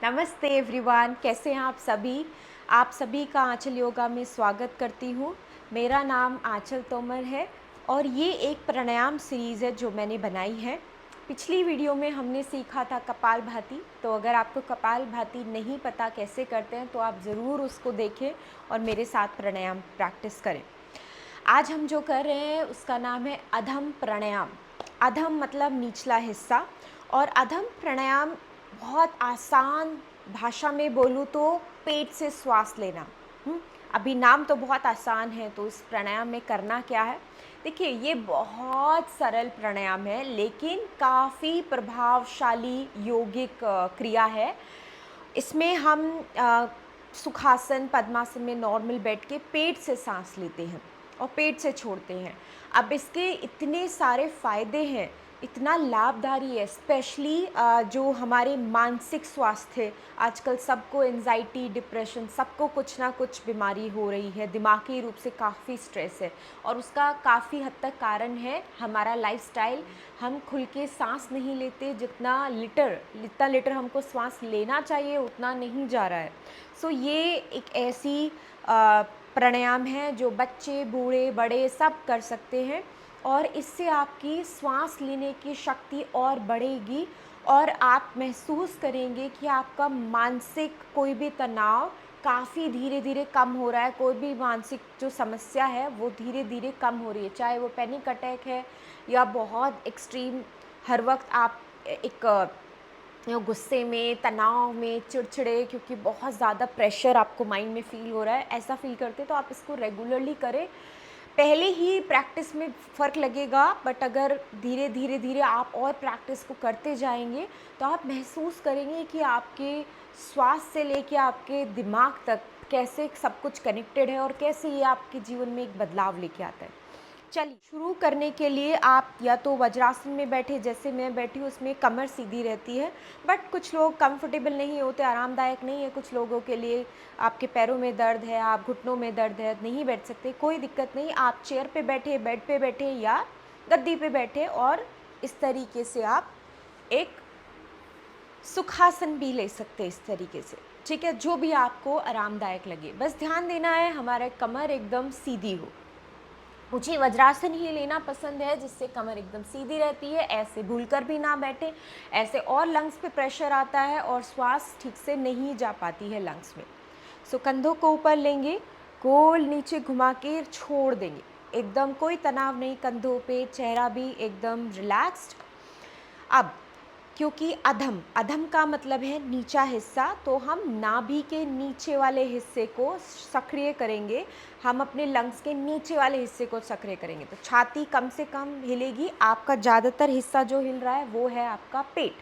नमस्ते एवरीवन, कैसे हैं आप सभी। आप सभी का आंचल योगा में स्वागत करती हूँ। मेरा नाम आंचल तोमर है और ये एक प्राणायाम सीरीज़ है जो मैंने बनाई है। पिछली वीडियो में हमने सीखा था कपालभाति, तो अगर आपको कपालभाति नहीं पता कैसे करते हैं तो आप ज़रूर उसको देखें और मेरे साथ प्राणायाम प्रैक्टिस करें। आज हम जो कर रहे हैं उसका नाम है अधम प्राणायाम। अधम मतलब निचला हिस्सा, और अधम प्राणायाम बहुत आसान भाषा में बोलूँ तो पेट से श्वास लेना। अभी नाम तो बहुत आसान है, तो इस प्राणायाम में करना क्या है। देखिए, ये बहुत सरल प्राणायाम है लेकिन काफ़ी प्रभावशाली यौगिक क्रिया है। इसमें हम सुखासन पद्मासन में नॉर्मल बैठ के पेट से सांस लेते हैं और पेट से छोड़ते हैं। अब इसके इतने सारे फ़ायदे हैं, इतना लाभकारी है, स्पेशली जो हमारे मानसिक स्वास्थ्य, आजकल सबको एंजाइटी, डिप्रेशन, सबको कुछ ना कुछ बीमारी हो रही है, दिमागी रूप से काफ़ी स्ट्रेस है और उसका काफ़ी हद तक कारण है हमारा लाइफस्टाइल। हम खुल के सांस नहीं लेते, जितना लीटर हमको सांस लेना चाहिए उतना नहीं जा रहा है। सो ये एक ऐसी प्राणायाम है जो बच्चे, बूढ़े, बड़े सब कर सकते हैं और इससे आपकी श्वास लेने की शक्ति और बढ़ेगी और आप महसूस करेंगे कि आपका मानसिक कोई भी तनाव काफ़ी धीरे-धीरे कम हो रहा है। कोई भी मानसिक जो समस्या है वो धीरे-धीरे कम हो रही है, चाहे वो पैनिक अटैक है या बहुत एक्सट्रीम, हर वक़्त आप एक गुस्से में, तनाव में, चिड़चिड़े, क्योंकि बहुत ज़्यादा प्रेशर आपको माइंड में फ़ील हो रहा है, ऐसा फ़ील करते तो आप इसको रेगुलरली करें। पहले ही प्रैक्टिस में फ़र्क लगेगा, बट अगर धीरे-धीरे आप और प्रैक्टिस को करते जाएँगे तो आप महसूस करेंगे कि आपके श्वास से लेके आपके दिमाग तक कैसे सब कुछ कनेक्टेड है और कैसे ये आपके जीवन में एक बदलाव लेके आता है। चलिए, शुरू करने के लिए आप या तो वज्रासन में बैठे, जैसे मैं बैठी हूँ उसमें कमर सीधी रहती है, बट कुछ लोग कंफर्टेबल नहीं होते, आरामदायक नहीं है कुछ लोगों के लिए, आपके पैरों में दर्द है, आप घुटनों में दर्द है, नहीं बैठ सकते, कोई दिक्कत नहीं। आप चेयर पे बैठे, बेड पे बैठे या गद्दी पे बैठे और इस तरीके से आप एक सुखासन भी ले सकते हैं इस तरीके से। ठीक है, जो भी आपको आरामदायक लगे, बस ध्यान देना है हमारा कमर एकदम सीधी हो। मुझे वज्रासन ही लेना पसंद है जिससे कमर एकदम सीधी रहती है, ऐसे भूलकर भी ना बैठे, ऐसे और लंग्स पे प्रेशर आता है और श्वास ठीक से नहीं जा पाती है लंग्स में। सो कंधों को ऊपर लेंगे, गोल नीचे घुमा के छोड़ देंगे, एकदम कोई तनाव नहीं कंधों पे, चेहरा भी एकदम रिलैक्स्ड। अब क्योंकि अधम अधम का मतलब है नीचा हिस्सा, तो हम नाभि के नीचे वाले हिस्से को सक्रिय करेंगे, हम अपने लंग्स के नीचे वाले हिस्से को सक्रिय करेंगे, तो छाती कम से कम हिलेगी, आपका ज़्यादातर हिस्सा जो हिल रहा है वो है आपका पेट।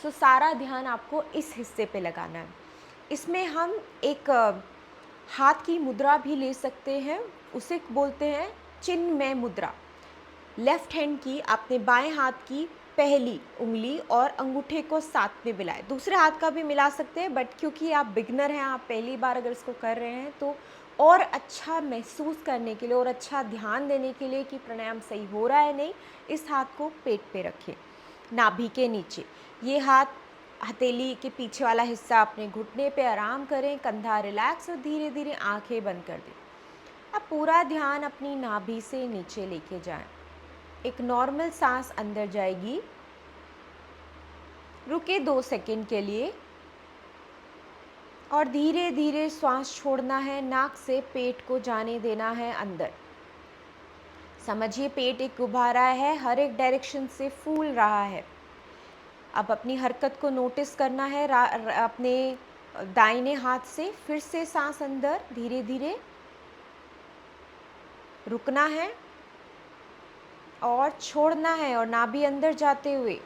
सो सारा ध्यान आपको इस हिस्से पे लगाना है। इसमें हम एक हाथ की मुद्रा भी ले सकते हैं, उसे बोलते हैं चिन्मय मुद्रा। लेफ्ट हैंड की आपने बाएं हाथ की पहली उंगली और अंगूठे को साथ में मिलाएं, दूसरे हाथ का भी मिला सकते हैं, बट क्योंकि आप बिगनर हैं, आप पहली बार अगर इसको कर रहे हैं, तो और अच्छा महसूस करने के लिए और अच्छा ध्यान देने के लिए कि प्राणायाम सही हो रहा है नहीं, इस हाथ को पेट पे रखें, नाभि के नीचे। ये हाथ हथेली के पीछे वाला हिस्सा अपने घुटने पे आराम करें, कंधा रिलैक्स और धीरे धीरे आंखें बंद कर दें। अब पूरा ध्यान अपनी नाभि से नीचे लेके जाएं। एक नॉर्मल सांस अंदर जाएगी, रुके 2 सेकंड के लिए और धीरे धीरे श्वास छोड़ना है, नाक से पेट को जाने देना है अंदर। समझिए पेट एक गुब्बारा है, हर एक डायरेक्शन से फूल रहा है। अब अपनी हरकत को नोटिस करना है, अपने दाहिने हाथ से फिर से सांस अंदर धीरे धीरे रुकना है और छोड़ना है, और नाभि अंदर जाते हुए।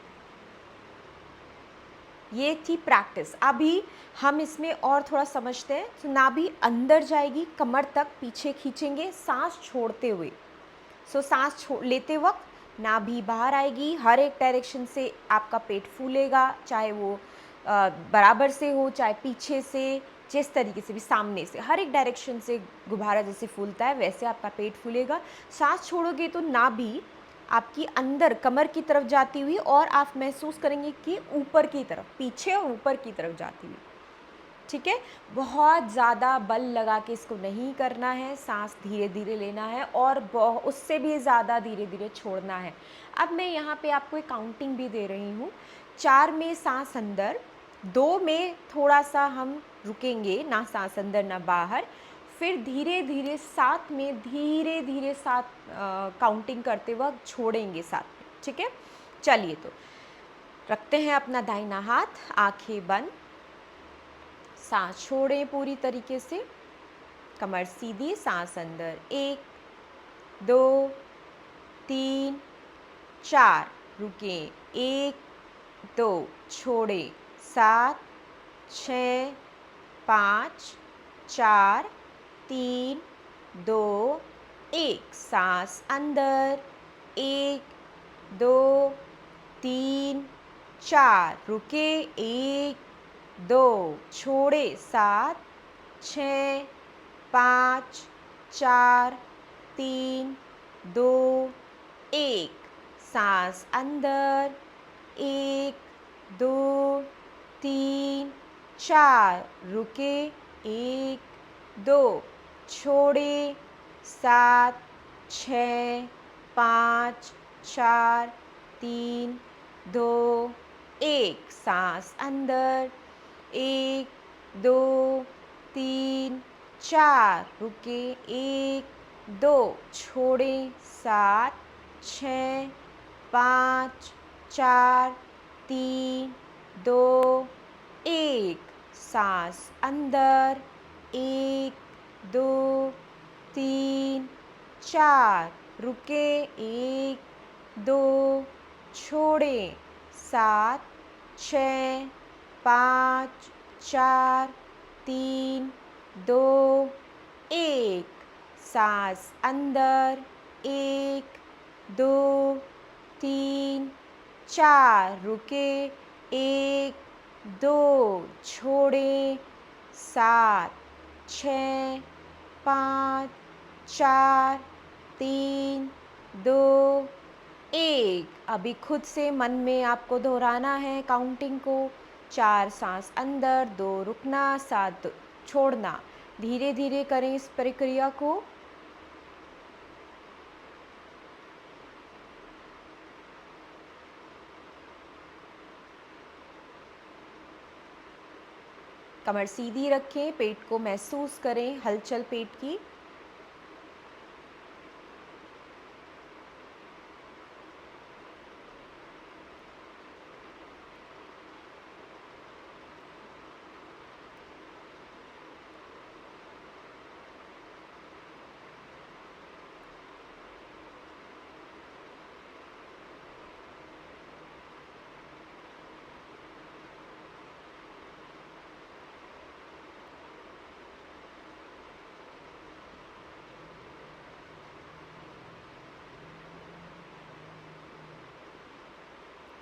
ये थी प्रैक्टिस। अभी हम इसमें और थोड़ा समझते हैं। तो नाभि अंदर जाएगी, कमर तक पीछे खींचेंगे सांस छोड़ते हुए। सो सांस छोड़ लेते वक्त नाभि बाहर आएगी, हर एक डायरेक्शन से आपका पेट फूलेगा, चाहे वो बराबर से हो, चाहे पीछे से, जिस तरीके से भी, सामने से, हर एक डायरेक्शन से गुब्बारा जैसे फूलता है वैसे आपका पेट फूलेगा। सांस छोड़ोगे तो नाभि आपकी अंदर कमर की तरफ जाती हुई और आप महसूस करेंगे कि ऊपर की तरफ, पीछे और ऊपर की तरफ जाती हुई। ठीक है? बहुत ज़्यादा बल लगा के इसको नहीं करना है, साँस धीरे-धीरे लेना है और उससे भी ज़्यादा धीरे-धीरे छोड़ना है। अब मैं यहाँ पे आपको एक काउंटिंग भी दे रही हूँ, 4 में साँस अंदर, 2 में थोड़ा-सा हम रुकेंगे, ना साँस अंदर ना बाहर, फिर धीरे-धीरे 7 में धीरे-धीरे 7 काउंटिंग करते वक़्त छोड़ेंगे 7 में, ठीक है? चलिए तो, रखते हैं अपना दाहिना हाथ, आँखें बंद, साँस छोड़ें पूरी तरीके से, कमर सीधी, साँस अंदर 1, 2, 3, 4, रुकें 1, 2, छोड़ें 7, 6, 5, 4, 3, 2, 1, साँस अंदर 1, 2, 3, 4, रुके 1, 2, छोड़े 7, 6, 5, 4, 3, 2, 1, साँस अंदर 1, 2, 3, 4, रुके 1, 2, छोड़े 7, 6, 5, 4, 3, 2, 1, साँस अंदर 1, 2, 3, 4, रुके 1, 2, छोड़े 7, 6, 5, 4, 3, 2, 1, साँस अंदर 1, 2, 3, 4, रुके 1, 2, छोड़े 7, 6, 5, 4, 3, 2, 1, साँस अंदर 1, 2, 3, 4, रुके 1, 2, छोड़े 7, 6, 5, 4, 3, 2, 1। अभी खुद से मन में आपको दोहराना है काउंटिंग को, 4 साँस अंदर, 2 रुकना, 7 छोड़ना। धीरे-धीरे करें इस प्रक्रिया को। कमर सीधी रखें, पेट को महसूस करें, हलचल पेट की।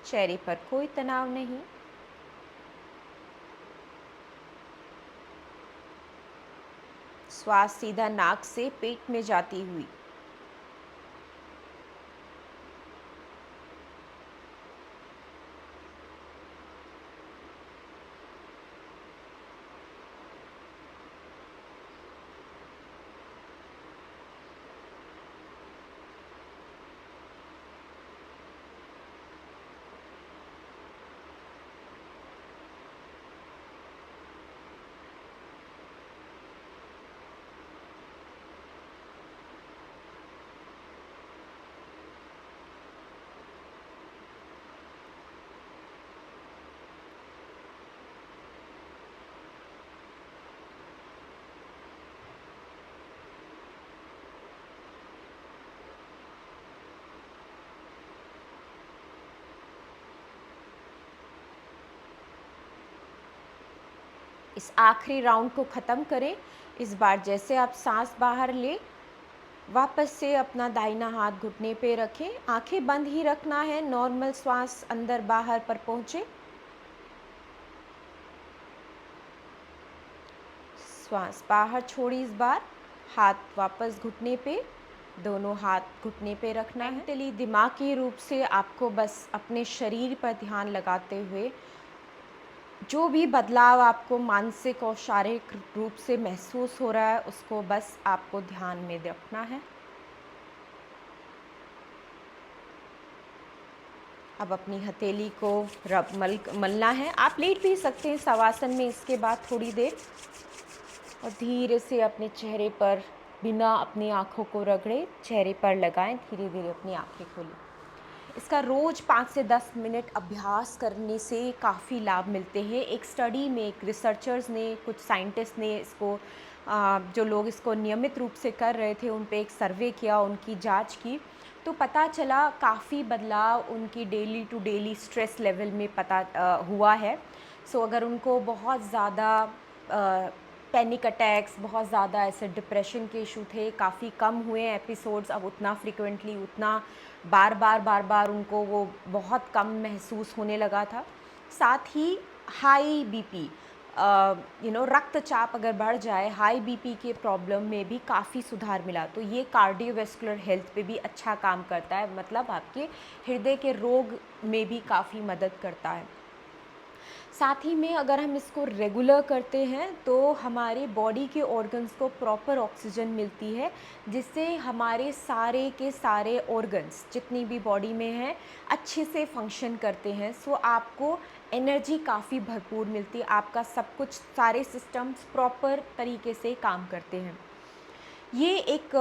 चेहरे पर कोई तनाव नहीं। श्वास सीधा नाक से पेट में जाती हुई। इस आखिरी राउंड को ख़त्म करें। इस बार जैसे आप सांस बाहर लें, वापस से अपना दाहिना हाथ घुटने पे रखें, आंखें बंद ही रखना है, नॉर्मल श्वास अंदर बाहर पर पहुँचे। श्वास बाहर छोड़ी इस बार, हाथ वापस घुटने पे, दोनों हाथ घुटने पे रखना है। मेंटली दिमागी रूप से आपको बस अपने शरीर पर ध्यान लगाते हुए जो भी बदलाव आपको मानसिक और शारीरिक रूप से महसूस हो रहा है, उसको बस आपको ध्यान में रखना है। अब अपनी हथेली को मलना है। आप लेट भी सकते हैं शवासन में इसके बाद थोड़ी देर, और धीरे से अपने चेहरे पर बिना अपनी आँखों को रगड़े चेहरे पर लगाएं। धीरे धीरे अपनी आँखें खोलें। इसका रोज़ 5 से 10 मिनट अभ्यास करने से काफ़ी लाभ मिलते हैं। एक स्टडी में एक रिसर्चर्स ने, कुछ साइंटिस्ट ने इसको जो लोग इसको नियमित रूप से कर रहे थे उन पे एक सर्वे किया, उनकी जांच की, तो पता चला काफ़ी बदलाव उनकी daily to daily stress level में हुआ है। सो अगर उनको बहुत ज़्यादा पैनिक अटैक्स, बहुत ज़्यादा ऐसे डिप्रेशन के इशू थे, काफ़ी कम हुए एपिसोड्स, अब उतना फ्रिक्वेंटली, उतना बार बार उनको वो बहुत कम महसूस होने लगा था। साथ ही हाई बीपी, रक्तचाप अगर बढ़ जाए, हाई बीपी के प्रॉब्लम में भी काफ़ी सुधार मिला। तो ये कार्डियोवैस्कुलर हेल्थ पे भी अच्छा काम करता है, मतलब आपके हृदय के रोग में भी काफ़ी मदद करता है। साथ ही में अगर हम इसको रेगुलर करते हैं तो हमारे बॉडी के ऑर्गन्स को प्रॉपर ऑक्सीजन मिलती है, जिससे हमारे सारे के सारे ऑर्गन्स जितनी भी बॉडी में हैं अच्छे से फंक्शन करते हैं। सो आपको एनर्जी काफ़ी भरपूर मिलती है, आपका सब कुछ, सारे सिस्टम्स प्रॉपर तरीके से काम करते हैं। ये एक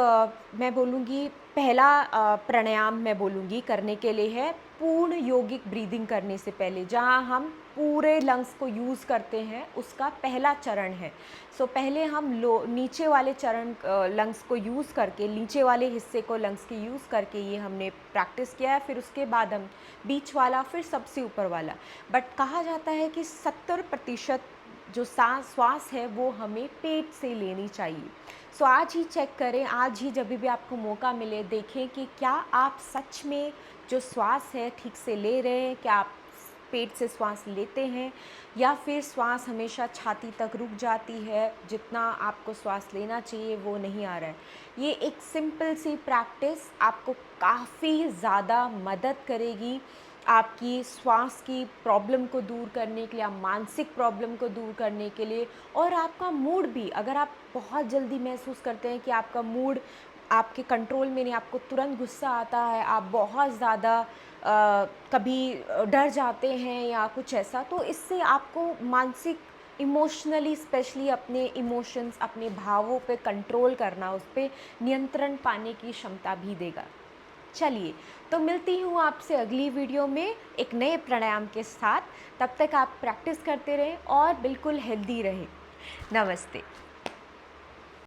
मैं बोलूँगी पहला प्राणायाम मैं बोलूँगी करने के लिए है, पूर्ण यौगिक ब्रीदिंग करने से पहले, जहाँ हम पूरे लंग्स को यूज़ करते हैं, उसका पहला चरण है। सो पहले हम नीचे वाले लंग्स को यूज़ करके, नीचे वाले हिस्से को लंग्स के यूज़ करके ये हमने प्रैक्टिस किया है, फिर उसके बाद हम बीच वाला, फिर सबसे ऊपर वाला। बट कहा जाता है कि 70% जो श्वास है वो हमें पेट से लेनी चाहिए। सो आज ही चेक करें, आज ही जब भी आपको मौका मिले देखें कि क्या आप सच में जो श्वास है ठीक से ले रहे हैं, क्या आप पेट से श्वास लेते हैं, या फिर श्वास हमेशा छाती तक रुक जाती है, जितना आपको श्वास लेना चाहिए वो नहीं आ रहा है। ये एक सिंपल सी प्रैक्टिस आपको काफ़ी ज़्यादा मदद करेगी आपकी श्वास की प्रॉब्लम को दूर करने के लिए, आप मानसिक प्रॉब्लम को दूर करने के लिए, और आपका मूड भी, अगर आप बहुत जल्दी महसूस करते हैं कि आपका मूड आपके कंट्रोल में नहीं, आपको तुरंत गुस्सा आता है, आप बहुत ज़्यादा कभी डर जाते हैं या कुछ ऐसा, तो इससे आपको मानसिक, इमोशनली स्पेशली अपने इमोशंस, अपने भावों पे कंट्रोल करना, उस पे नियंत्रण पाने की क्षमता भी देगा। चलिए, तो मिलती हूँ आपसे अगली वीडियो में एक नए प्राणायाम के साथ। तब तक आप प्रैक्टिस करते रहें और बिल्कुल हेल्दी रहें। नमस्ते।